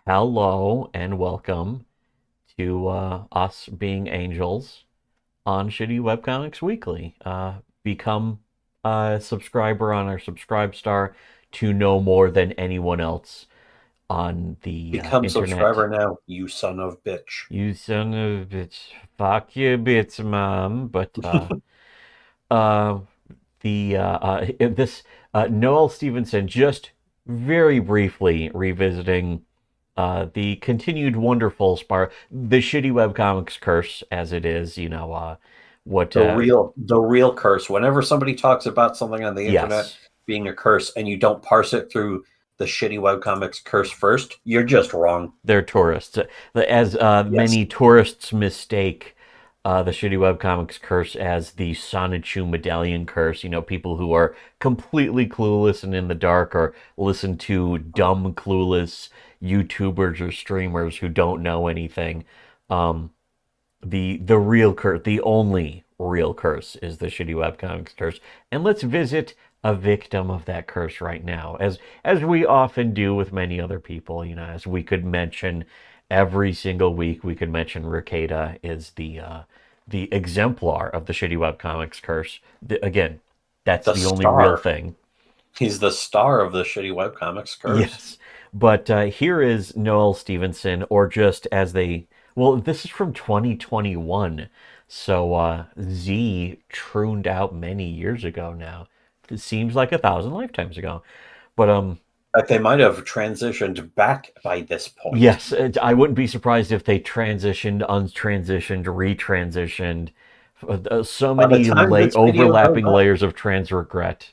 Hello and welcome to us being angels on Shitty Webcomics Weekly. Become a subscriber on our Subscribe Star to know more than anyone else on the Become internet. subscriber now, you son of bitch. You son of a bitch. Fuck you, bitch, mom. But uh, this Noel Stevenson just very briefly revisiting the continued wonderful the shitty webcomics curse as it is, what, The real curse. Whenever somebody talks about something on the internet yes, being a curse and you don't parse it through the shitty webcomics curse first, you're just wrong. they're tourists. As Yes. many tourists mistake the shitty webcomics curse as the Sonichu medallion curse, people who are completely clueless and in the dark or listen to dumb, clueless YouTubers or streamers who don't know anything. Um, the real curse, the only real curse, is the shitty webcomics curse, and let's visit a victim of that curse right now, as we often do with many other people. As we could mention every single week, we could mention Ricada is the exemplar of the shitty webcomics curse. Again, that's The the only real star. thing. He's the star of the shitty webcomics curse. Yes. But here is Noel Stevenson, or just as they. Well, this is from 2021. So Z trooned out many years ago now. It seems like 1,000 lifetimes ago. But Like they might have transitioned back by this point. yes, I wouldn't be surprised if they transitioned, untransitioned, retransitioned. So By the many time this video goes overlapping up, layers of trans regret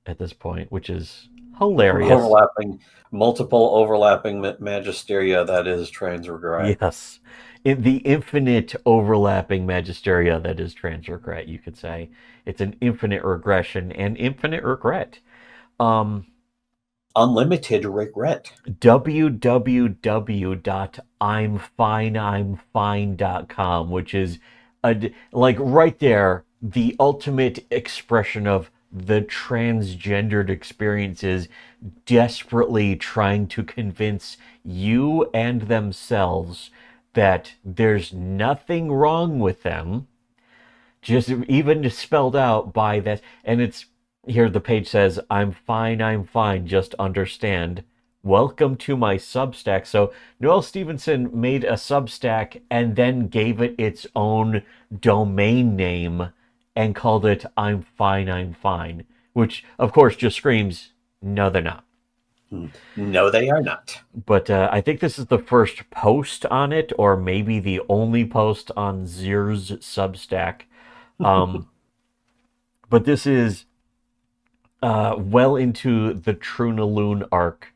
at this point, which is hilarious. overlapping, multiple overlapping magisteria that is trans regret. Yes. The infinite overlapping magisteria that is trans regret, you could say. It's an infinite regression and infinite regret. Um, Unlimited regret. www.imfineimfine.com, which is like right there, the ultimate expression of the transgendered experiences desperately trying to convince you and themselves that there's nothing wrong with them, just even spelled out by that. And it's here, the page says, I'm fine, just understand. Welcome to my Substack. So Noel Stevenson made a Substack and then gave it its own domain name and called it I'm fine, which of course just screams, no, they're not. No, they are not. But I think this is the first post on it, or maybe the only post on Zir's Substack. Um, but this is well into the Trunaloon arc.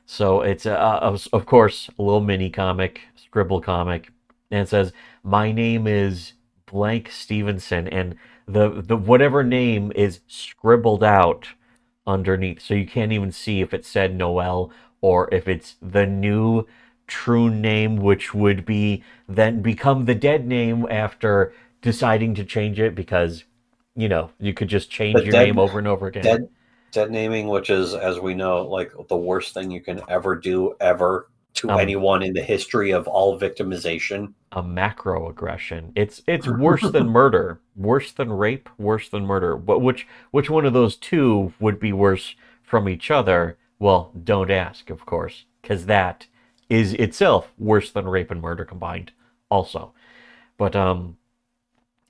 So it's, of course, a little mini comic, scribble comic. And it says, my name is blank Stevenson. And the whatever name is scribbled out underneath. So you can't even see if it said Noel or if it's the new true name, which would be then become the dead name after deciding to change it because, you could just change The your name dead, over and over again. dead, dead naming, which is, as we know, like the worst thing you can ever do ever to Um, anyone in the history of all victimization. a macro aggression. It's worse than murder, worse than rape, worse than murder. But which one of those two would be worse from each other? Well, don't ask, of course, because that is itself worse than rape and murder combined, also. But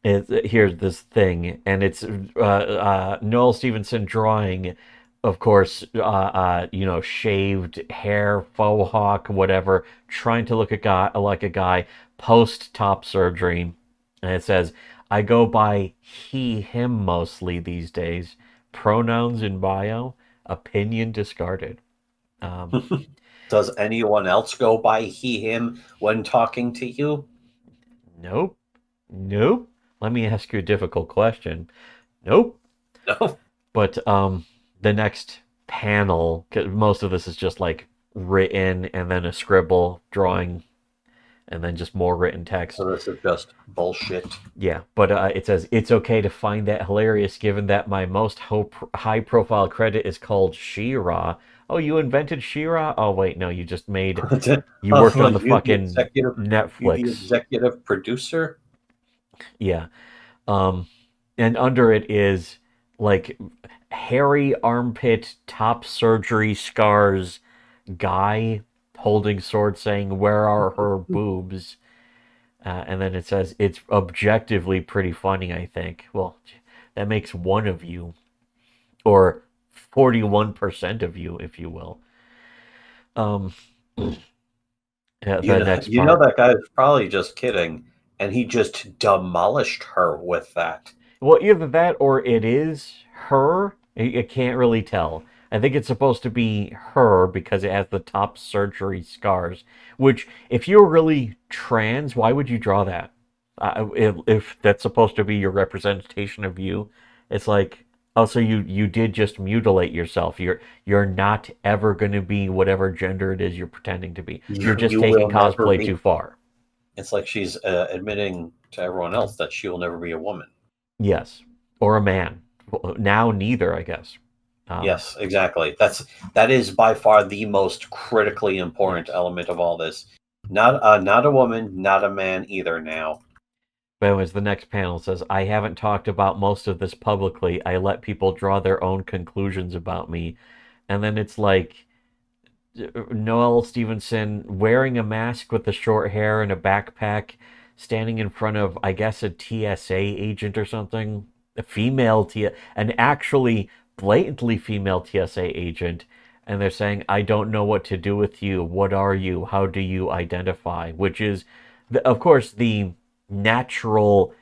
here's this thing, and it's Noel Stevenson drawing, of course, shaved hair, faux hawk, whatever, trying to look like a guy post top surgery, and it says, "I go by he, him mostly these days. Pronouns in bio, opinion discarded." Um, Does anyone else go by he, him when talking to you? nope, nope. Let me ask you a difficult question. Nope. No. But the next panel, 'cause most of this is just like written and then a scribble drawing and then just more written text. So this is just bullshit. Yeah, but it says it's okay to find that hilarious given that my most high profile credit is called She-Ra. Oh, you invented She-Ra? Oh wait, no, you just made you worked on Like the fucking you the Netflix. executive producer. Yeah. Um, and under it is like hairy armpit, top surgery scars guy holding sword saying, "Where are her boobs?" And then it says, "It's objectively pretty funny, I think." Well, that makes one of you, or 41% of you, if you will. Um, yeah, the next You know part. that guy is probably just kidding, and he just demolished her with that. Well, either that or it is her. You can't really tell. I think it's supposed to be her because it has the top surgery scars. Which, if you're really trans, why would you draw that? If that's supposed to be your representation of you, it's like, oh, so you did just mutilate yourself. You're not ever going to be whatever gender it is you're pretending to be. You're just You taking will never cosplay be. too far. It's like she's admitting to everyone else that she will never be a woman. Yes, or a man. Now neither, I guess. Um, Yes, exactly. That is by far the most critically important yes. element of all this. Not a woman, not a man either. Now, But anyways, the next panel says, I haven't talked about most of this publicly. I let people draw their own conclusions about me. And then it's like Noel Stevenson wearing a mask with the short hair and a backpack, standing in front of, I guess, a TSA agent or something. A female an actually blatantly female TSA agent. And they're saying, I don't know what to do with you. What are you? How do you identify? Which is, of course, the natural,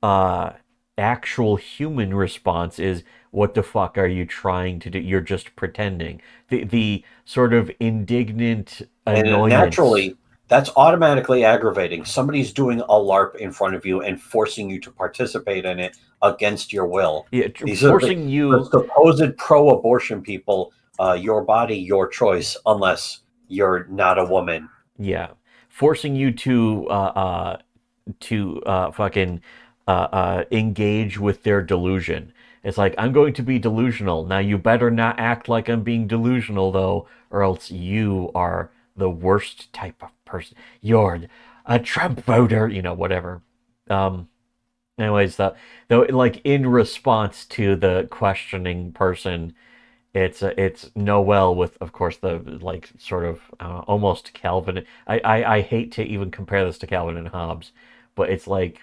uh, actual human response is, what the fuck are you trying to do? You're just pretending. The sort of indignant and annoyance. naturally, that's automatically aggravating. Somebody's doing a LARP in front of you and forcing you to participate in it against your will. Yeah, These are forcing the you. supposed pro-abortion people. Your body, your choice, unless you're not a woman. Yeah, forcing you to fucking engage with their delusion. It's like, I'm going to be delusional. Now you better not act like I'm being delusional though, or else you are the worst type of person. You're a Trump voter, whatever. Um, anyways, though, like in response to the questioning person, it's Noel with, of course, the like sort of almost Calvin. I hate to even compare this to Calvin and Hobbes, but it's like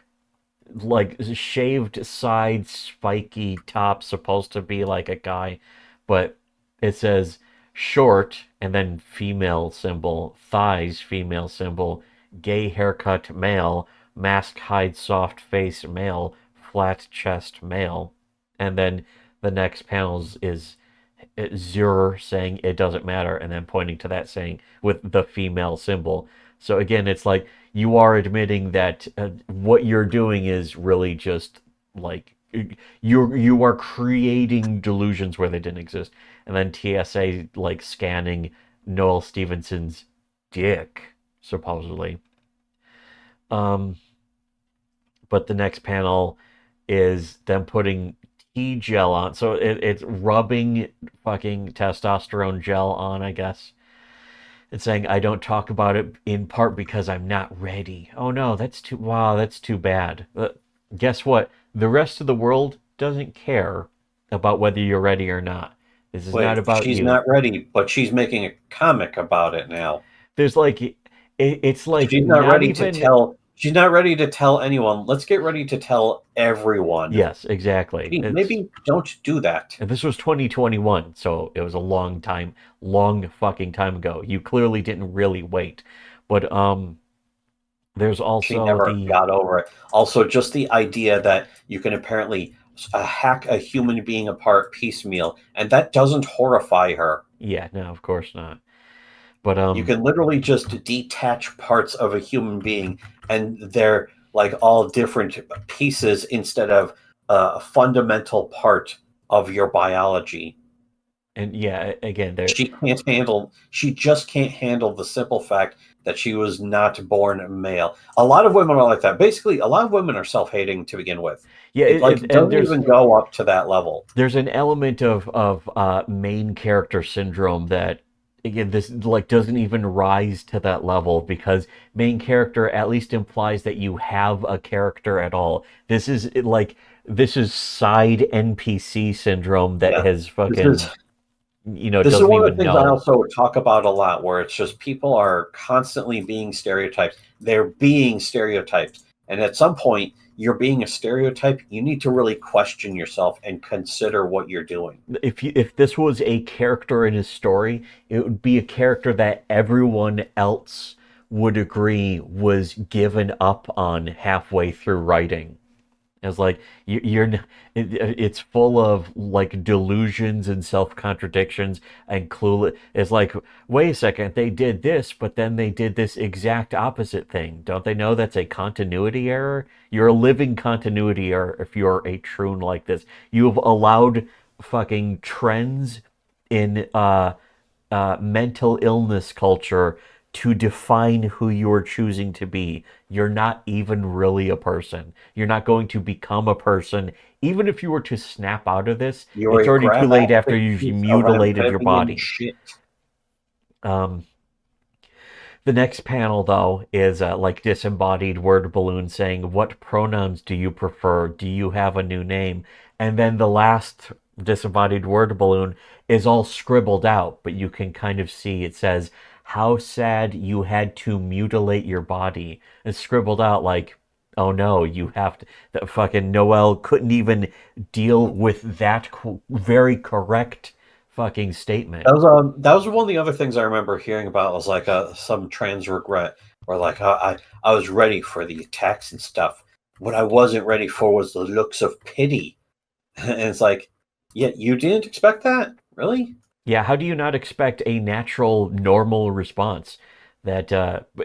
shaved side, spiky top, supposed to be like a guy, but it says short and then female symbol, thighs female symbol, gay haircut male, mask hide soft face male, flat chest male, and then the next panels is Zur saying it doesn't matter, and then pointing to that saying with the female symbol. So again, it's like you are admitting that what you're doing is really just like you are creating delusions where they didn't exist, and then TSA like scanning Noel Stevenson's dick supposedly. Um, but the next panel is them putting tea gel on. So it's rubbing fucking testosterone gel on, I guess. It's saying, I don't talk about it in part because I'm not ready. Oh no, that's too bad. Guess what? The rest of the world doesn't care about whether you're ready or not. This is not Wait, about she's you. not ready, but she's making a comic about it now. There's like, it's like She's not not ready to even, tell. She's not ready to tell anyone. Let's get ready to tell everyone. yes, exactly. Maybe don't do that. And this was 2021, so it was a long time, long fucking time ago. You clearly didn't really wait. But there's She also never the got over it. Also, just the idea that you can apparently hack a human being apart piecemeal, and that doesn't horrify her. yeah, no, of course not. But You can literally just detach parts of a human being, and they're like all different pieces instead of a fundamental part of your biology. and yeah, again, there She just can't handle the simple fact that she was not born male. A lot of women are like that. Basically, a lot of women are self-hating to begin with. Yeah, It like and doesn't even go up to that level. there's an element of main character syndrome that again this like doesn't even rise to that level because main character at least implies that you have a character at all. This is side NPC syndrome that Yeah. has This is fucking this is doesn't one of the even things I know. also talk about a lot, where it's just people are constantly being stereotypes. They're being stereotypes. And at some point, you're being a stereotype, you need to really question yourself and consider what you're doing. If this was a character in a story, it would be a character that everyone else would agree was given up on halfway through writing. It's like it's full of like delusions and self contradictions and clueless. It's like, wait a second, they did this, but then they did this exact opposite thing. Don't they know that's a continuity error? You're a living continuity error if you're a troon like this. You have allowed fucking trends in mental illness culture to define who you're choosing to be. You're not even really a person. You're not going to become a person. Even if you were to snap out of this, You're it's a already too late after graphic you've piece of mutilated your amphibian body. shit. Um, the next panel, though, is like disembodied word balloon saying, "What pronouns do you prefer? Do you have a new name?" And then the last disembodied word balloon is all scribbled out, but you can kind of see it says, "How sad you had to mutilate your body." It's scribbled out like, oh no, you have to. That fucking Noel couldn't even deal with that very correct fucking statement. That was one of the other things I remember hearing about was like some trans regret, or like I was ready for the attacks and stuff. What I wasn't ready for was the looks of pity, and it's like, yeah, you didn't expect that, really? Yeah, how do you not expect a natural, normal response that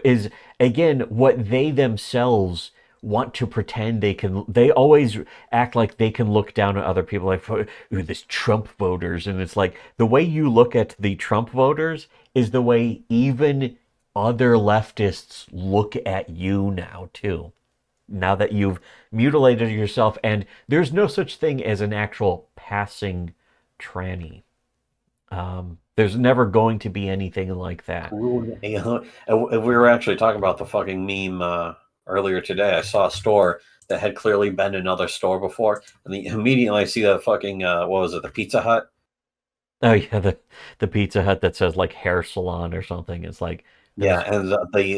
is, again, what they themselves want to pretend they can? They always act like they can look down at other people, like, ooh, this Trump voters. And it's like the way you look at the Trump voters is the way even other leftists look at you now, too. Now that you've mutilated yourself, and there's no such thing as an actual passing tranny. There's never going to be anything like that. And we were actually talking about the fucking meme earlier today. I saw a store that had clearly been another store before, and immediately I see the fucking what was it, the Pizza Hut? Oh yeah, the Pizza Hut that says like hair salon or something. It's like Yeah, there's and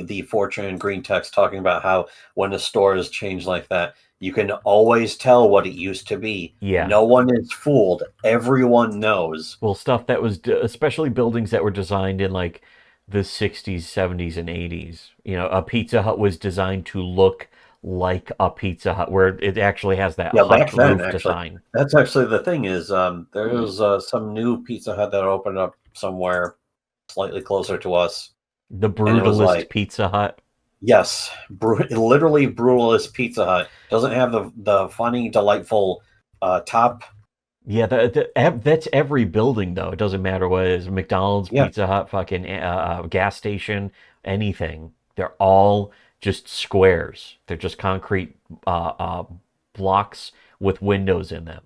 the Fortune and green text talking about how when a store is changed like that, you can always tell what it used to be. yeah. No one is fooled. Everyone knows. Well, stuff that was especially buildings that were designed in like the 60s, 70s, and 80s. A Pizza Hut was designed to look like a Pizza Hut, where it actually has that Yeah, back hut then, roof actually, design. that's actually the thing is there's some new Pizza Hut that opened up somewhere slightly closer to us, The and it was brutalist like, Pizza Hut. yes, literally brutalist Pizza Hut. Doesn't have the funny, delightful top. Yeah, that's every building though. It doesn't matter what it is. McDonald's, Yeah, Pizza Hut, fucking gas station, anything. They're all just squares. They're just concrete blocks with windows in them.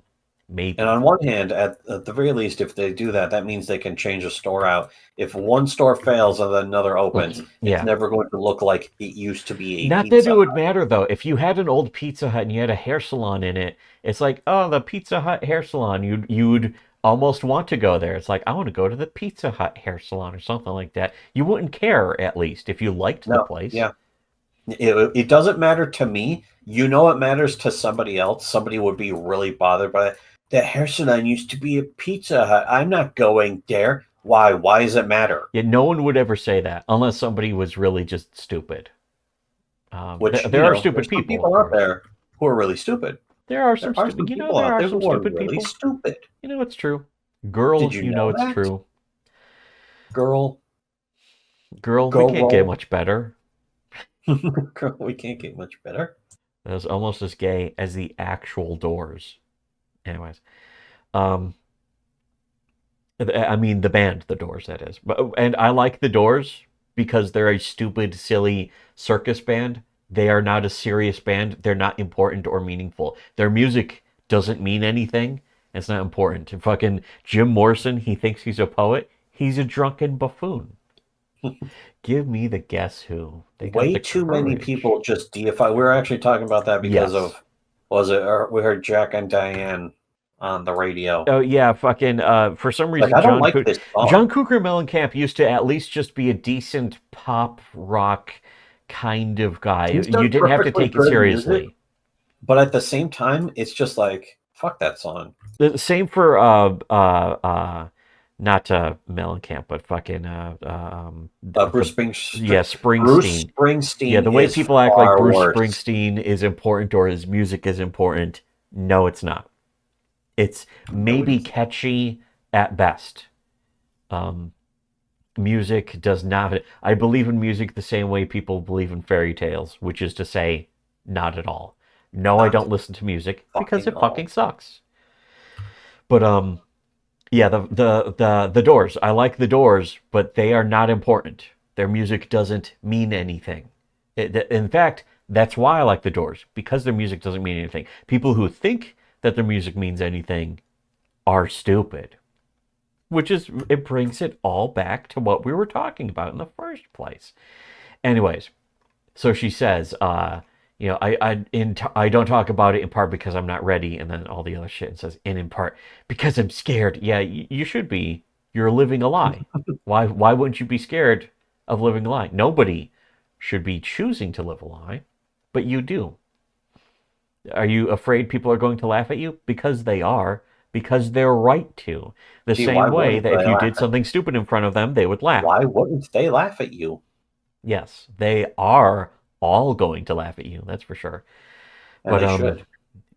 and Maybe. on one hand, at the very least, if they do that, that means they can change a store out. If one store fails and then another opens, it's Yeah. never going to look like it used to be a Not that it Pizza would Hut. matter though. If you had an old Pizza Hut and you had a hair salon in it, it's like, oh, the Pizza Hut hair salon. You'd almost want to go there. It's like, I want to go to the Pizza Hut hair salon or something like that. You wouldn't care at least if you liked the No, place. yeah, it doesn't matter to me. You know, it matters to somebody else. Somebody would be really bothered by it. That hair salon used to be a Pizza Hut. I'm not going there. Why? Why does it matter? Yeah, no one would ever say that unless somebody was really just stupid. Which, There are there's stupid some people, of people out course. there who are really stupid. There are There some are stupid. some people There out are there some who are stupid really people. stupid. It's true. Did Girl, you know it's that? true. Girl, Girl, we go can't get roll. much better. Girl, we can't get much better. That's almost as gay as the actual Doors. Anyways, um, I mean the band, the Doors, that is. And I like the Doors. because they're a stupid, silly circus band. They are not a serious band. They're not important or meaningful. Their music doesn't mean anything. It's not important. And fucking Jim Morrison, he thinks he's a poet. He's a drunken buffoon. Give me the Guess Who. They got Way the too many courage. people just deify. We were actually talking about that because Yes. of, was it, or we heard Jack and Diane on the radio. Oh yeah, fucking. For some Like, reason, I don't like this John song. Cougar Mellencamp used to at least just be a decent pop rock kind of guy. He's You done didn't have to perfectly take it good music, seriously. but at the same time, it's just like, fuck that song. The same for not Mellencamp, but fucking Bruce yeah, Bruce Springsteen. Yeah, Springsteen the way is people act like far Bruce worse. Springsteen is important or his music is important. No, it's not. It's No, it maybe isn't. catchy at best. Um, Music does not. I believe in music the same way people believe in fairy tales, which is to say, not at all. No, I Not don't listen to music because fucking it all. fucking sucks. But yeah, the Doors. I like the Doors, but they are not important. Their music doesn't mean anything. In fact, that's why I like the Doors, because their music doesn't mean anything. People who think that their music means anything are stupid. Which is, it brings it all back to what we were talking about in the first place. Anyways, so she says, I don't talk about it in part because I'm not ready, and then all the other shit, and says in part because I'm scared. Yeah, you should be. You're living a lie. Why wouldn't you be scared of living a lie? Nobody should be choosing to live a lie, but you do. Are you afraid people are going to laugh at you? Because they are. Because they're right to. The Gee, why same way wouldn't that if they you laugh did at? something stupid in front of them, they would laugh. Why wouldn't they laugh at you? Yes, they are all going to laugh at you. That's for sure. And But they should.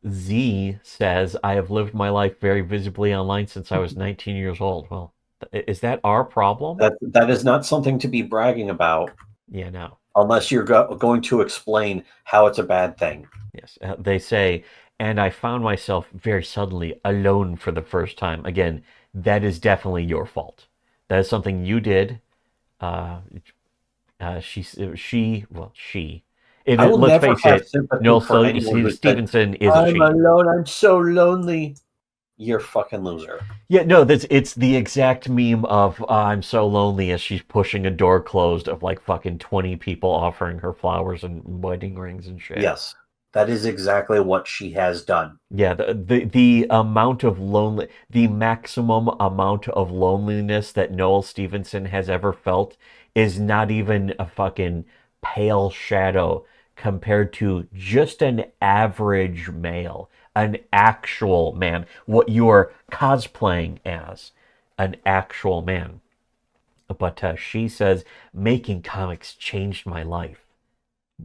Z says, I have lived my life very visibly online since I was 19 years old. Well, is that our problem? That is not something to be bragging about Yeah, no. unless you're going to explain how it's a bad thing. Yes. They say, and I found myself very suddenly alone for the first time. Again, that is definitely your fault. That is something you did. Uh, she. I will Let's never face have it, sympathy Noel for anyone who said, Stevenson is a I'm she. alone, I'm so lonely. You're a fucking loser. Yeah, no, it's the exact meme of I'm so lonely as she's pushing a door closed of like fucking 20 people offering her flowers and wedding rings and shit. Yes, that is exactly what she has done. Yeah, the amount of the maximum amount of loneliness that Noel Stevenson has ever felt is not even a fucking pale shadow compared to just an average male, an actual man, what you're cosplaying as, an actual man. But she says, making comics changed my life.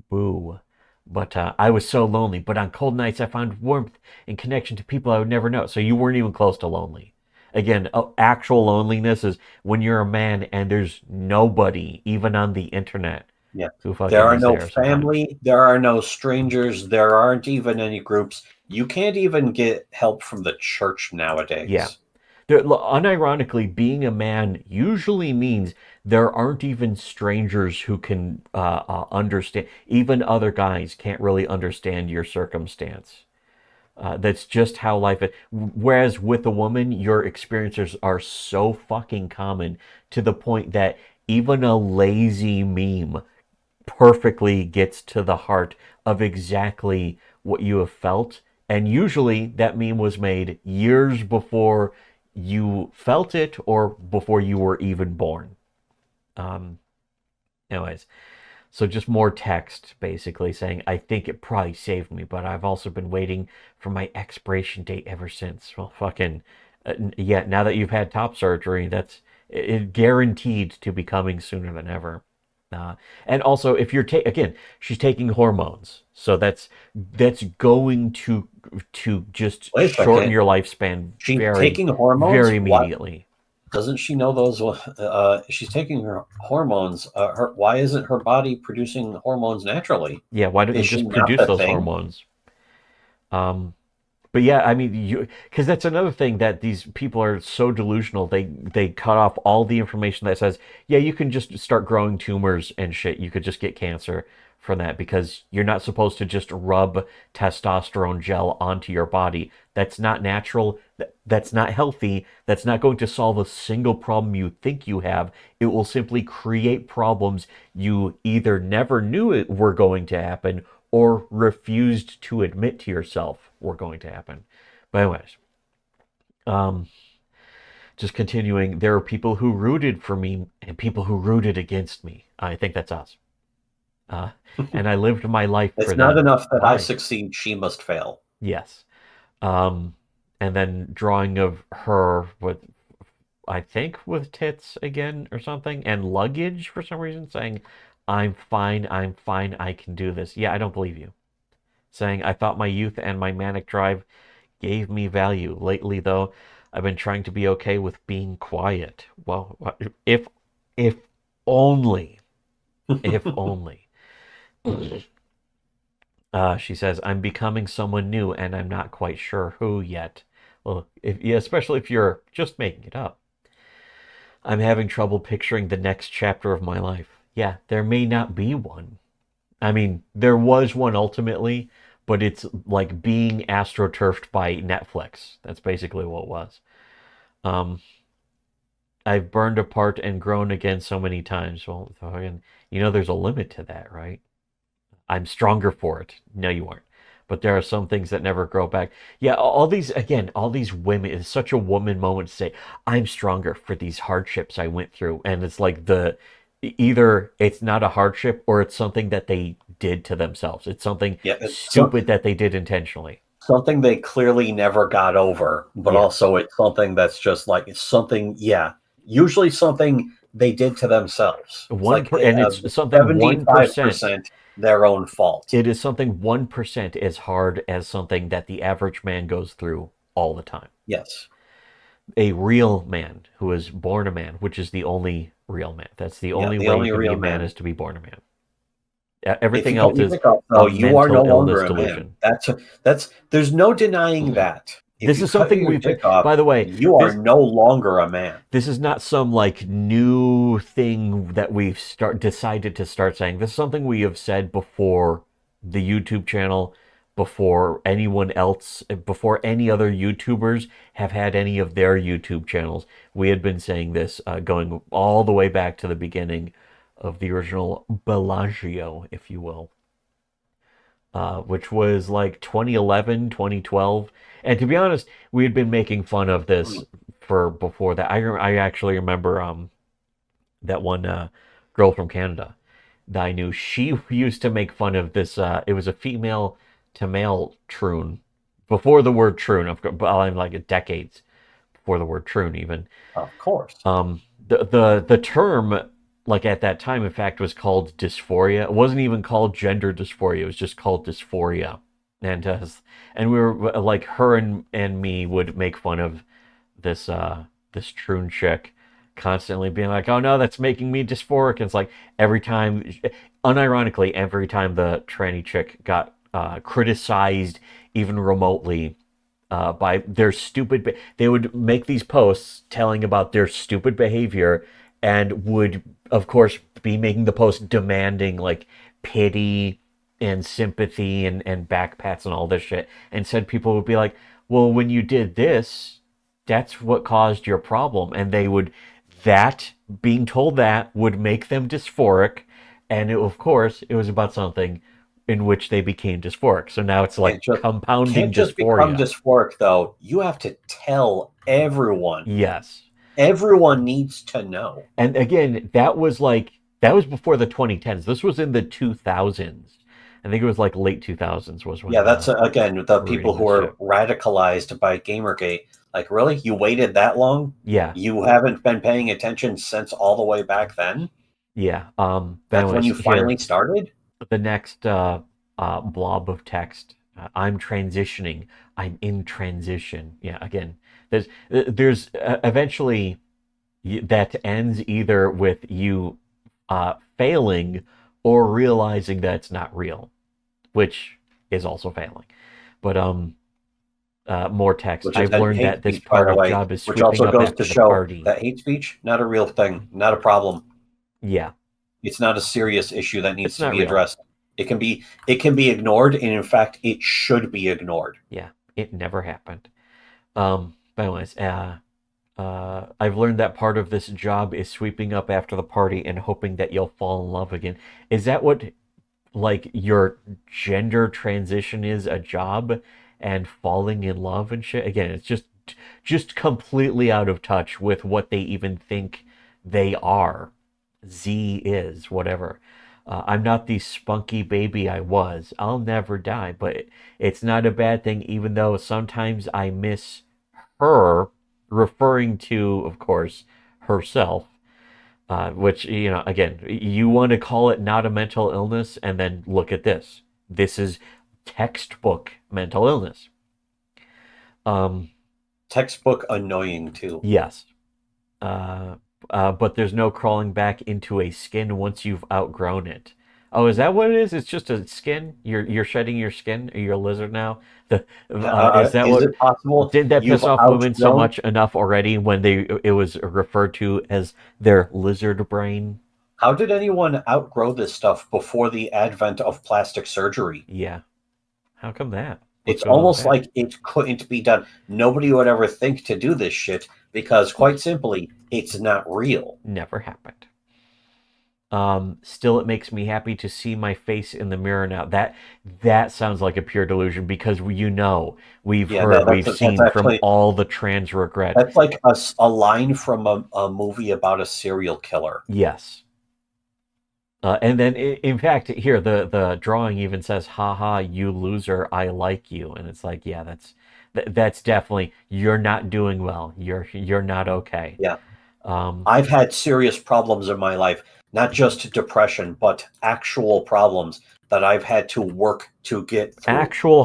Boo. But I was so lonely. But on cold nights, I found warmth and connection to people I would never know. So you weren't even close to lonely. Again, actual loneliness is when you're a man and there's nobody, even on the internet, Yeah. who There fucking are is no there sometimes. family, there are no strangers, there aren't even any groups. You can't even get help from the church Yeah. nowadays. Unironically, being a man usually means there aren't even strangers who can understand. Even other guys can't really understand your circumstance. That's just how life is. Whereas with a woman, your experiences are so fucking common to the point that even a lazy meme perfectly gets to the heart of exactly what you have felt. And usually that meme was made years before you felt it or before you were even born. Um, Anyways, so just more text basically saying, I think it probably saved me, but I've also been waiting for my expiration date ever since. Well, fucking, yeah, now that you've had top surgery, that's guaranteed to be coming sooner than ever. And also, if you're again, she's taking hormones, so that's going to just Wait a shorten second. your lifespan She's very, taking hormones? very What? immediately. Doesn't she know those? She's taking her hormones. Why isn't her body producing hormones naturally? Yeah, why don't you Is she just not produce the those thing? hormones? Um, But yeah, I mean, because that's another thing that these people are so delusional. They cut off all the information that says, yeah, you can just start growing tumors and shit. You could just get cancer from that because you're not supposed to just rub testosterone gel onto your body. That's not natural. That's not healthy. That's not going to solve a single problem you think you have. It will simply create problems you either never knew it were going to happen or refused to admit to yourself were going to happen. But anyways, um, just continuing, there are people who rooted for me and people who rooted against me. I think that's us. Uh, and I lived my life for It's not them. enough that I Why? succeed, she must fail. Yes. Um, and then drawing of her with, I think, with tits again or something, and luggage for some reason, saying, I'm fine, I can do this. Yeah, I don't believe you. Saying, I thought my youth and my manic drive gave me value. Lately, though, I've been trying to be okay with being quiet. Well, if only, if only. She says, I'm becoming someone new and I'm not quite sure who yet. Well, yeah, especially if you're just making it up. I'm having trouble picturing the next chapter of my life. Yeah, there may not be one. I mean, there was one ultimately, but it's like being astroturfed by Netflix. That's basically what it was. Um, I've burned apart and grown again so many times. Well, again, there's a limit to that, right? I'm stronger for it. No, you aren't. But there are some things that never grow back. Yeah, all these women, it's such a woman moment to say, I'm stronger for these hardships I went through. And it's like either it's not a hardship or it's something that they did to themselves. It's something stupid that they did intentionally. Something they clearly never got over, but also it's something that's just like, it's something, usually something they did to themselves. It's something 1%. Their own fault. It is something 1% as hard as something that the average man goes through all the time. Yes. A real man who is born a man, which is the only real man. That's the only way you can be a man is to be born a man. Everything else is you are no longer a man. That's there's no denying that. This is something we've picked off. By the way, you are no longer a man. This is not some like new thing that we've decided to start saying. This is something we have said before the YouTube channel, before anyone else, before any other YouTubers have had any of their YouTube channels. We had been saying this going all the way back to the beginning of the original Bellagio, if you will, which was like 2011, 2012. And to be honest, we had been making fun of this for before that. I actually remember that one girl from Canada that I knew. She used to make fun of this. It was a female to male troon before the word troon. I'm like decades before the word troon even. Of course. The term, like at that time, in fact, was called dysphoria. It wasn't even called gender dysphoria. It was just called dysphoria. And we were like, her and me would make fun of this troon chick, constantly being like, oh no, that's making me dysphoric. And it's like unironically, every time the tranny chick got criticized even remotely by their stupid, they would make these posts telling about their stupid behavior and would, of course, be making the post demanding like pity and sympathy and back pats and all this shit. And said people would be like, well, when you did this, that's what caused your problem. And being told that would make them dysphoric. And of course, it was about something in which they became dysphoric. So now it's like compounding can't just dysphoria. Become dysphoric, though. You have to tell everyone. Yes. Everyone needs to know. And again, that was before the 2010s. This was in the 2000s. I think it was like late 2000s was when. Yeah, that's again the people who are radicalized by Gamergate. Like, really? You waited that long? Yeah. You haven't been paying attention since all the way back then? Yeah. That's when you finally started? The next blob of text. I'm transitioning. I'm in transition. Yeah, again, there's eventually that ends either with you failing or realizing that it's not real, which is also failing. But more text. which is I've learned hate that this speech, by part the of way, job is which sweeping also up goes to after the show party. that hate speech, not a real thing, not a problem. Yeah. It's not a serious issue that needs It's to not be real. addressed. It can be ignored, and in fact, it should be ignored. Yeah, it never happened. But anyways, I've learned that part of this job is sweeping up after the party and hoping that you'll fall in love again. Is that what, like, your gender transition is, a job and falling in love and shit? Again, it's just completely out of touch with what they even think they are. Z is whatever. I'm not the spunky baby I was. I'll never die, but it's not a bad thing, even though sometimes I miss her, referring to, of course, herself. Which, again, you want to call it not a mental illness, and then look at this. This is textbook mental illness. Textbook annoying too. Yes. But there's no crawling back into a skin once you've outgrown it. Oh, is that what it is? It's just a skin. You're shedding your skin. Are you a lizard now? Is that Is what? it possible Did that piss you've off women so outgrown? much enough already when it was referred to as their lizard brain? How did anyone outgrow this stuff before the advent of plastic surgery? Yeah. How come that? What's It's going on with almost that? like it couldn't be done. Nobody would ever think to do this shit because, quite simply, it's not real. Never happened. Still, it makes me happy to see my face in the mirror now. That sounds like a pure delusion because we've Yeah, heard, no, we've seen that's from actually all the trans regret. that's like a line from a movie about a serial killer. Yes. And then, in fact, here the drawing even says, "Haha, you loser! I like you," and it's like, yeah, that's definitely, you're not doing well. You're not okay. Yeah. I've had serious problems in my life, not just depression, but actual problems that I've had to work to get through. Actual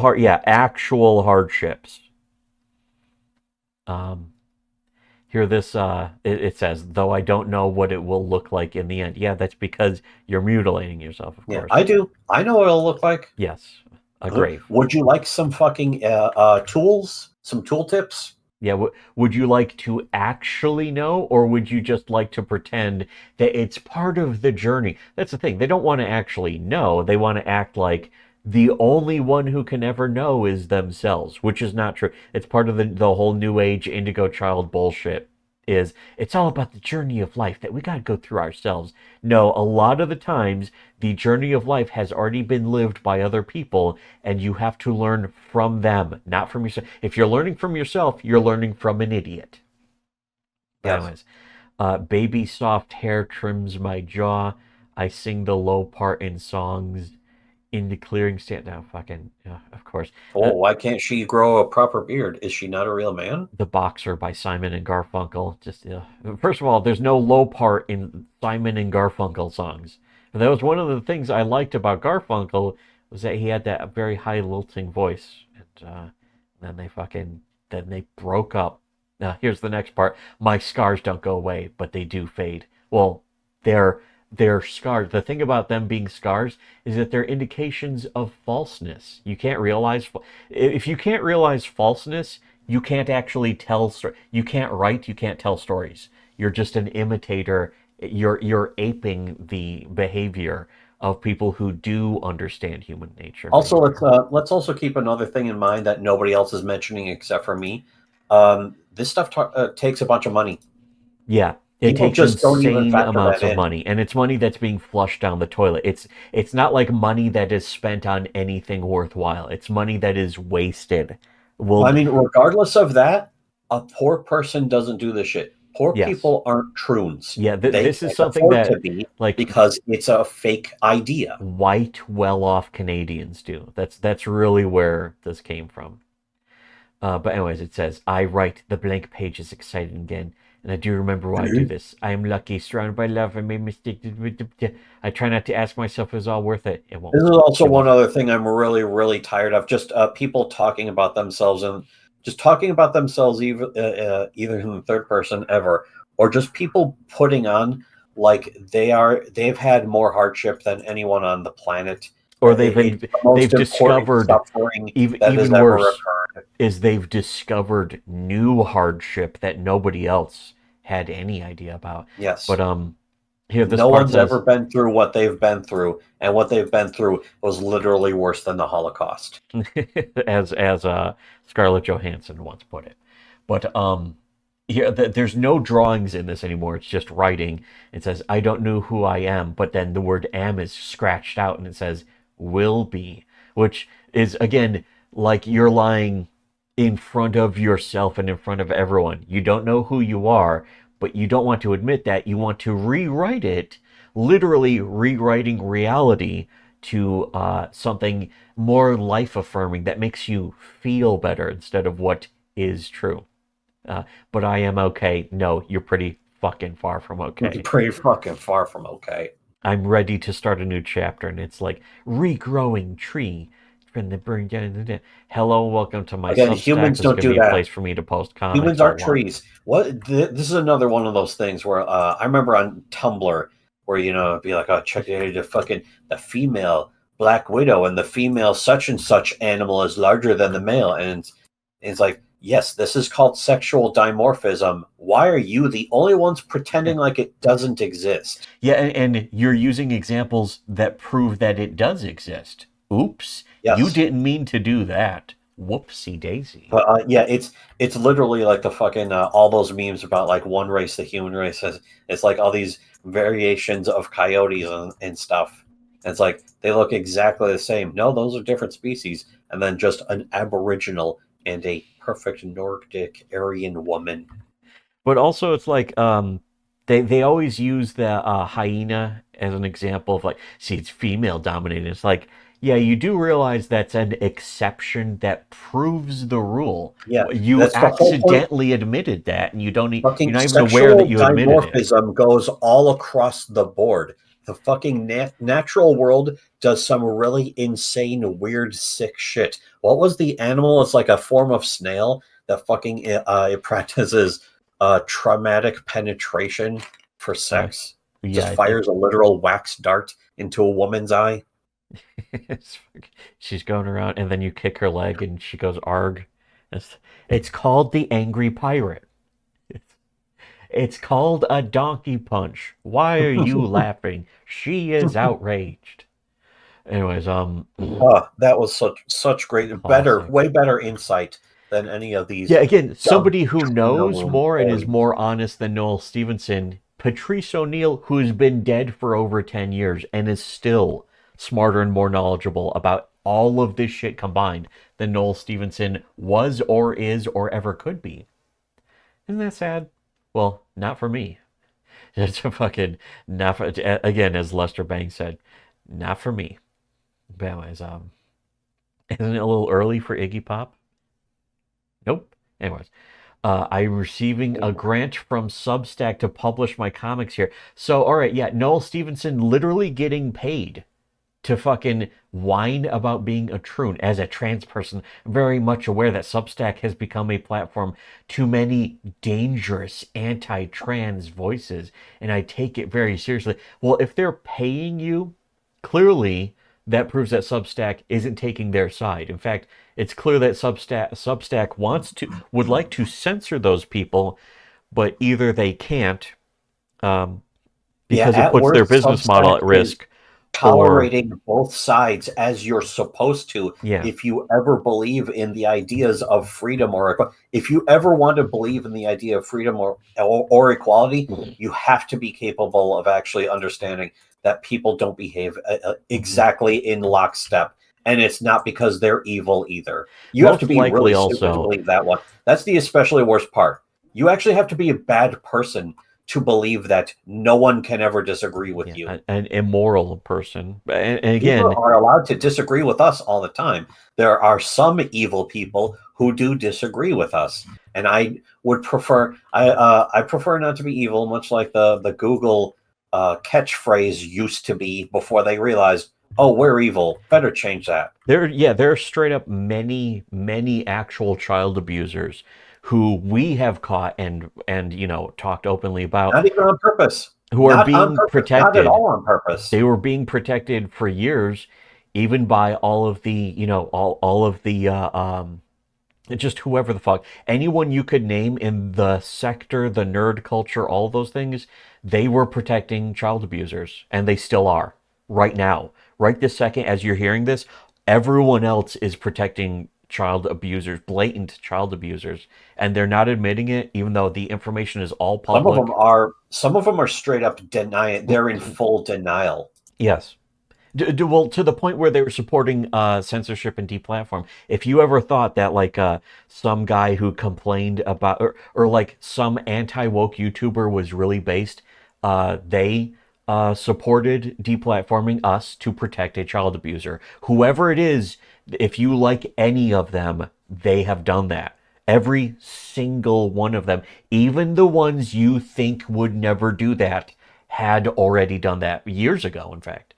hardships. Here, it says, though I don't know what it will look like in the end. Yeah, that's because you're mutilating yourself, of Yeah, course. I do. I know what it'll look like. Yes, a grave. Would you like some fucking tools? Some tool tips? Yeah, would you like to actually know, or would you just like to pretend that it's part of the journey? That's the thing. They don't want to actually know. They want to act like the only one who can ever know is themselves, which is not true. It's part of the whole new age indigo child bullshit. It's all about the journey of life that we got to go through ourselves. No, a lot of the times the journey of life has already been lived by other people, and you have to learn from them, not from yourself. If you're learning from yourself, you're learning from an idiot. Yes. Anyways, baby soft hair trims my jaw. I sing the low part in songs. In the clearing stand now, fucking, of course. Oh, why can't she grow a proper beard? Is she not a real man? The Boxer by Simon and Garfunkel. Just first of all, there's no low part in Simon and Garfunkel songs. And that was one of the things I liked about Garfunkel, was that he had that very high lilting voice. And then they broke up. Now here's the next part. My scars don't go away, but they do fade. Well, they're scars. The thing about them being scars is that they're indications of falseness. You can't realize, if you can't realize falseness, you can't actually tell. You can't write. You can't tell stories. You're just an imitator. You're aping the behavior of people who do understand human nature. Also, let's also keep another thing in mind that nobody else is mentioning except for me. This stuff takes a bunch of money. Yeah. It People takes just don't even insane factor amounts that of in. money, and it's money that's being flushed down the toilet. It's not like money that is spent on anything worthwhile. It's money that is wasted. I mean, regardless of that, a poor person doesn't do this shit. Poor Yes. people aren't troons. Yeah, They this is can't something afford that, to be, like, because it's a fake idea. white, well-off Canadians do. That's really where this came from. But anyways, it says, I write, the blank page is exciting again, and I do remember why I do this. I am lucky, surrounded by love. I made mistakes. I try not to ask myself, is it all worth it? It won't. This is also one other thing I'm really, really tired of. Just people talking about themselves, and just talking about themselves either in the third person ever, or just people putting on like they've had more hardship than anyone on the planet, or It's the most they've important discovered suffering that has even ever worse occurred. is they've discovered new hardship that nobody else had any idea about. Yes. But here this No part one's ever says been through what they've been through, and what they've been through was literally worse than the Holocaust. as Scarlett Johansson once put it. But here there's no drawings in this anymore. It's just writing. It says I don't know who I am, but then the word am is scratched out and it says will be, which is again like you're lying in front of yourself and in front of everyone. You don't know who you are, but you don't want to admit that. You want to rewrite it, literally rewriting reality to something more life affirming that makes you feel better instead of what is true. But I am okay. No, you're pretty fucking far from okay. Pretty fucking far from okay. I'm ready to start a new chapter, and it's like regrowing tree from the burn down. Hello, welcome to my Again, Substack. humans This is don't going do to be a that. place for me to post comics. Humans aren't trees. This is another one of those things where I remember on Tumblr where it'd be like, oh, check the female Black Widow and the female such and such animal is larger than the male, and it's like, yes, this is called sexual dimorphism. Why are you the only ones pretending like it doesn't exist? Yeah, and you're using examples that prove that it does exist. Oops, Yes. you didn't mean to do that. Whoopsie daisy. But yeah, it's literally like the fucking all those memes about like one race, the human race. It's like all these variations of coyotes and stuff. And it's like they look exactly the same. No, those are different species. And then just an aboriginal and a perfect Nordic Aryan woman. But also, it's like they always use the hyena as an example of like, see, it's female dominated. It's like, yeah, you do realize that's an exception that proves the rule. Yeah, You that's the whole point. accidentally admitted that, and you're not Fucking even sexual aware that you admitted it. dimorphism goes all across the board. The fucking natural world does some really insane, weird, sick shit. What was the animal? It's like a form of snail that fucking it practices traumatic penetration for sex. Just fires a literal wax dart into a woman's eye. She's going around, and then you kick her leg, and she goes arg. It's called the Angry Pirate. It's called a donkey punch. Why are you laughing? She is outraged. Anyways, that was such great, way better insight than any of these. Yeah, again, somebody who knows more and is more honest than Noel Stevenson, Patrice O'Neill, who's been dead for over 10 years and is still smarter and more knowledgeable about all of this shit combined than Noel Stevenson was or is or ever could be. Isn't that sad? Well, not for me. It's a fucking not for, again, as Lester Bangs said, not for me. But anyways, isn't it a little early for Iggy Pop? Nope. Anyways, I'm receiving a grant from Substack to publish my comics here. So, all right, yeah, Noel Stevenson literally getting paid to fucking whine about being a troon. As a trans person, very much aware that Substack has become a platform to many dangerous anti-trans voices, and I take it very seriously. Well, if they're paying you, clearly that proves that Substack isn't taking their side. In fact, it's clear that Substack would like to censor those people, but either they can't because it puts their business model at risk. Tolerating both sides as you're supposed to. If you ever believe in the ideas of freedom or if you ever want to believe in the idea of freedom or equality, you have to be capable of actually understanding that people don't behave exactly in lockstep. And it's not because they're evil either. You have to be really stupid to believe that one. That's the especially worst part. You actually have to be a bad person to believe that no one can ever disagree with you. An immoral person. And again, people are allowed to disagree with us all the time. There are some evil people who do disagree with us. And I would prefer, I prefer not to be evil, much like the Google catchphrase used to be before they realized, oh, we're evil. Better change that. There are straight up many actual child abusers who we have caught and talked openly about. Not even on purpose. Who are being protected. Not at all on purpose. They were being protected for years even by all of the, all of the, just whoever the fuck, anyone you could name in the sector, the nerd culture, all those things, they were protecting child abusers, and they still are right now. Right this second, as you're hearing this, everyone else is protecting child abusers, blatant child abusers, and they're not admitting it, even though the information is all public. Some of them are straight up denying. They're in full denial. Yes. Well, to the point where they were supporting censorship and deplatform. If you ever thought that, like, some guy who complained about, or like some anti-woke YouTuber was really based, they supported deplatforming us to protect a child abuser. Whoever it is, if you like any of them, they have done that. Every single one of them, even the ones you think would never do that, had already done that years ago, in fact.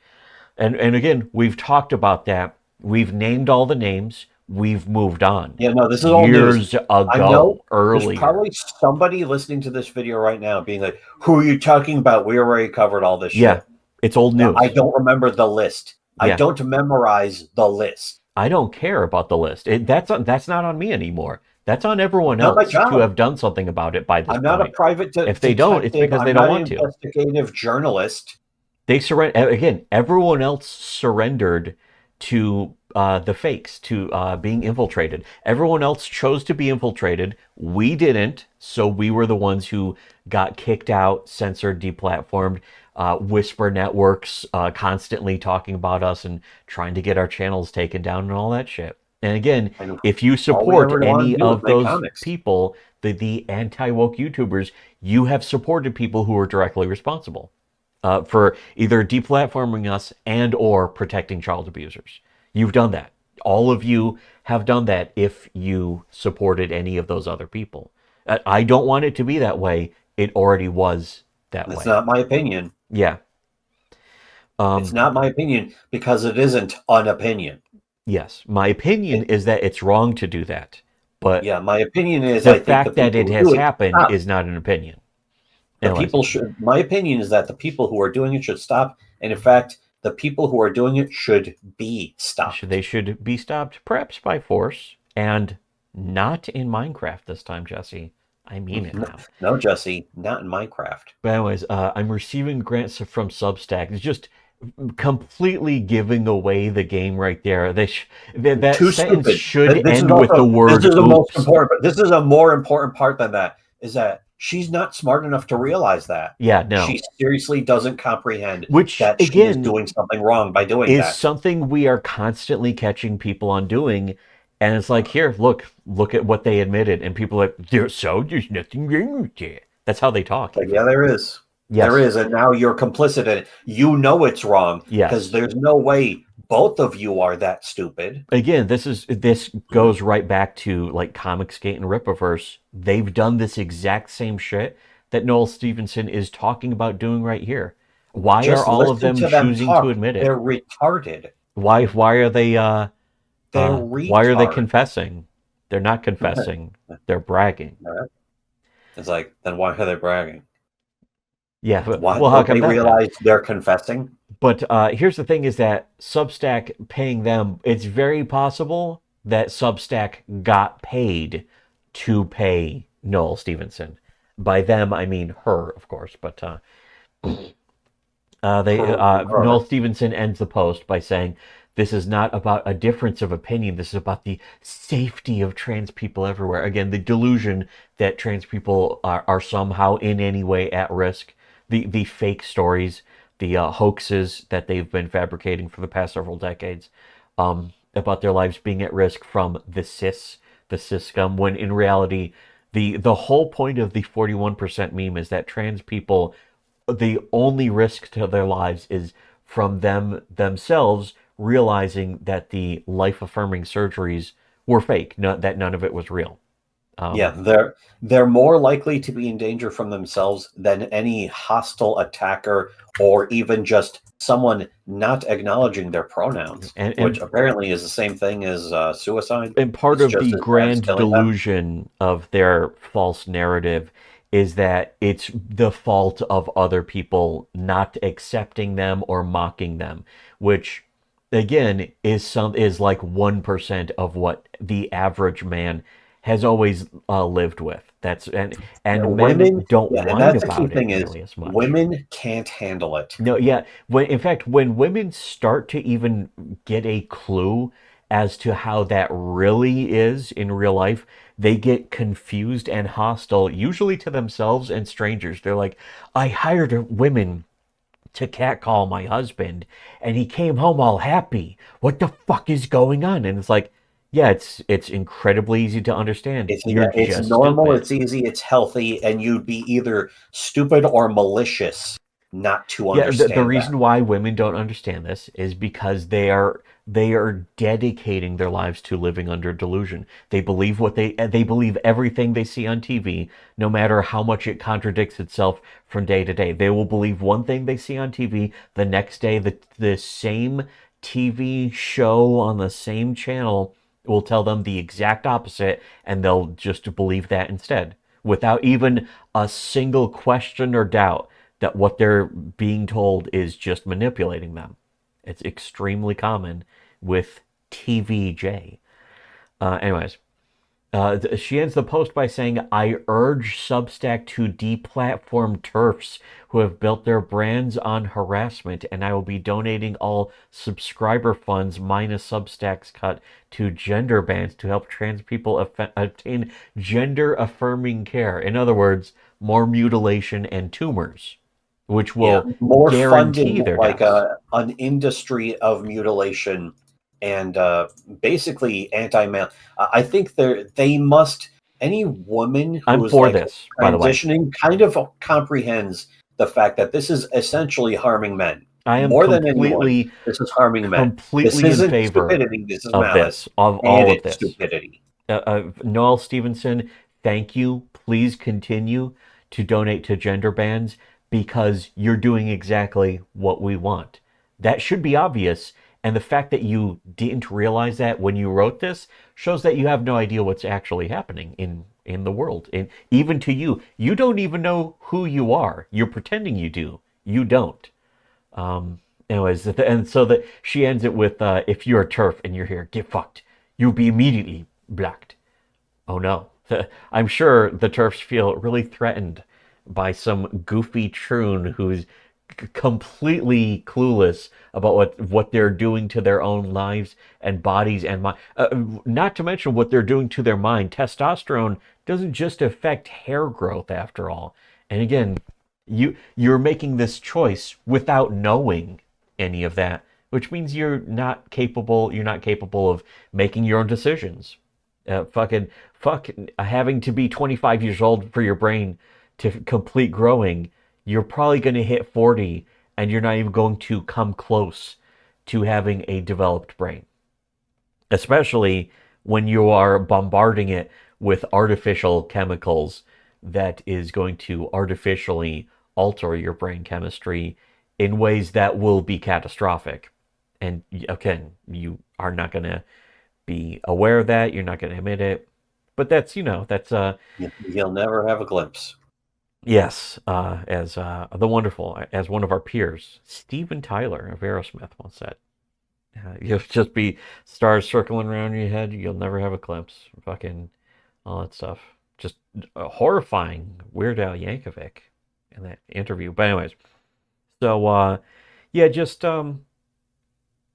And again, we've talked about that. We've named all the names. We've moved on. Yeah, no, this is all years news. ago, I know earlier. There's probably somebody listening to this video right now being like, who are you talking about? We already covered all this shit. Yeah, it's old news. I don't remember the list. I don't memorize the list. I don't care about the list. That's not on me anymore. That's on everyone else to have done something about it by this point. I'm not a private if they don't, it's because they don't want to. I'm not an investigative journalist. They surrender again. Everyone else surrendered to the fakes, to being infiltrated. Everyone else chose to be infiltrated. We didn't, so we were the ones who got kicked out, censored, deplatformed. Whisper networks constantly talking about us and trying to get our channels taken down and all that shit. And again, if you support any of those people, the anti-woke YouTubers, you have supported people who are directly responsible for either deplatforming us and or protecting child abusers. You've done that. All of you have done that if you supported any of those other people. I don't want it to be that way. It already was that way. It's not my opinion. Yeah. It's not my opinion because it isn't an opinion. Yes. My opinion is that it's wrong to do that. But yeah, my opinion is the fact that it has happened is not an opinion. My opinion is that the people who are doing it should stop. And in fact, the people who are doing it should be stopped. They should be stopped, perhaps by force, and not in Minecraft this time, Jesse. I mean it now. No, Jesse, not in Minecraft. But anyways, I'm receiving grants from Substack. It's just completely giving away the game right there. That sentence should end with the word. This is the most important. This is a more important part than that. Is that she's not smart enough to realize that. Yeah, no. She seriously doesn't comprehend that she is doing something wrong by doing that. Is something we are constantly catching people on doing. And it's like, here, look at what they admitted. And people are like, there's nothing wrong with it. That's how they talk. Like, yeah, there is. Yes. There is. And now you're complicit in it. You know it's wrong. Because there's no way both of you are that stupid. Again, this goes right back to like Comicsgate and Rippaverse. They've done this exact same shit that Noel Stevenson is talking about doing right here. Why are all of them choosing to admit it? They're retarded. Why are they why are they confessing? They're not confessing. They're bragging. It's like, then why are they bragging? Yeah, but why don't they realize they're confessing? But here's the thing: is that Substack paying them? It's very possible that Substack got paid to pay Noel Stevenson. By them, I mean her, of course. But Noel Stevenson ends the post by saying, "This is not about a difference of opinion. This is about the safety of trans people everywhere." Again, the delusion that trans people are somehow in any way at risk. The fake stories, the hoaxes that they've been fabricating for the past several decades about their lives being at risk from the cis scum, when in reality, the whole point of the 41% meme is that trans people, the only risk to their lives is from themselves realizing that the life-affirming surgeries were fake, that none of it was real. They're more likely to be in danger from themselves than any hostile attacker or even just someone not acknowledging their pronouns, which apparently is the same thing as suicide. And part of the grand delusion of their false narrative is that it's the fault of other people not accepting them or mocking them, which again is like 1% of what the average man has always lived with. That's and Women, men don't yeah, and whine that's the key about it thing is nearly as much. women can't handle it. No, yeah. In fact, when women start to even get a clue as to how that really is in real life, they get confused and hostile, usually to themselves and strangers. They're like, I hired women to catcall my husband, and he came home all happy. What the fuck is going on? And it's like, yeah, it's incredibly easy to understand. It's You're yeah, it's just normal, stupid. it's easy, it's healthy, and you'd be either stupid or malicious not to Yeah, the understand that. reason why women don't understand this is because they are dedicating their lives to living under delusion. They believe everything they see on TV, no matter how much it contradicts itself from day to day. They will believe one thing they see on TV, the next day the same TV show on the same channel will tell them the exact opposite, and they'll just believe that instead, without even a single question or doubt that what they're being told is just manipulating them. It's extremely common with TVJ. Anyways, she ends the post by saying, I urge Substack to deplatform TERFs who have built their brands on harassment, and I will be donating all subscriber funds minus Substack's cut to gender bans to help trans people obtain gender affirming care. In other words, more mutilation and tumors, which Yeah, will more guarantee funding, their like deaths. an industry of mutilation and basically anti-male. I think they must. Any woman I'm who is for like this, by the way. transitioning kind of comprehends the fact that this is essentially harming men I am more than anyone. completely, This is harming men. This completely in isn't favor stupidity. This is of malice, this, of and all of it's this. stupidity. Noel Stevenson, thank you. Please continue to donate to gender bans because you're doing exactly what we want. That should be obvious. And the fact that you didn't realize that when you wrote this shows that you have no idea what's actually happening in the world. And even to you, you don't even know who you are. You're pretending you do. You don't. Anyways, and so that she ends it with, "If you're a turf and you're here, get fucked. You'll be immediately blacked." Oh no. I'm sure the turfs feel really threatened by some goofy troon who's completely clueless about what they're doing to their own lives and bodies and mind. Not to mention what they're doing to their mind. Testosterone doesn't just affect hair growth, after all. And again, you're making this choice without knowing any of that, which means you're not capable. You're not capable of making your own decisions. Fuck having to be 25 years old for your brain to complete growing. You're probably going to hit 40 and you're not even going to come close to having a developed brain, especially when you are bombarding it with artificial chemicals that is going to artificially alter your brain chemistry in ways that will be catastrophic. And again, you are not going to be aware of that. You're not going to admit it. But that's You'll never have a glimpse. yes, as the wonderful, as one of our peers, Steven Tyler of Aerosmith once said. You'll just be stars circling around your head. You'll never have a glimpse. Fucking all that stuff. Just horrifying. Weird Al Yankovic in that interview. But anyways, so yeah, just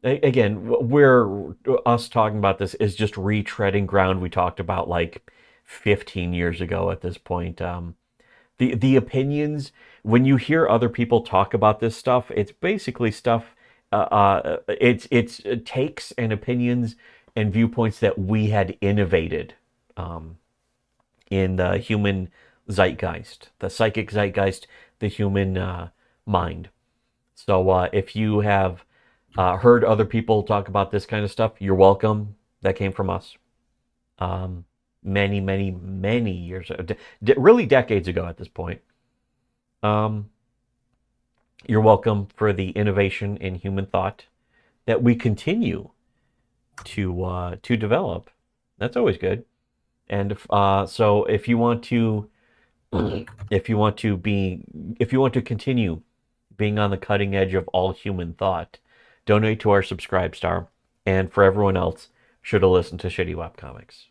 again, we're us talking about this is just retreading ground we talked about like 15 years ago at this point. The opinions when you hear other people talk about this stuff, it's basically stuff. It's takes and opinions and viewpoints that we had innovated um, in the human zeitgeist, the psychic zeitgeist, the human mind. So if you have heard other people talk about this kind of stuff, you're welcome. That came from us. Many, many, many years, really decades ago at this point. Um, you're welcome for the innovation in human thought that we continue to develop. That's always good. And so if you want to if you want to continue being on the cutting edge of all human thought, donate to our Subscribe Star. And for everyone else, should have listened to Shitty Webcomics.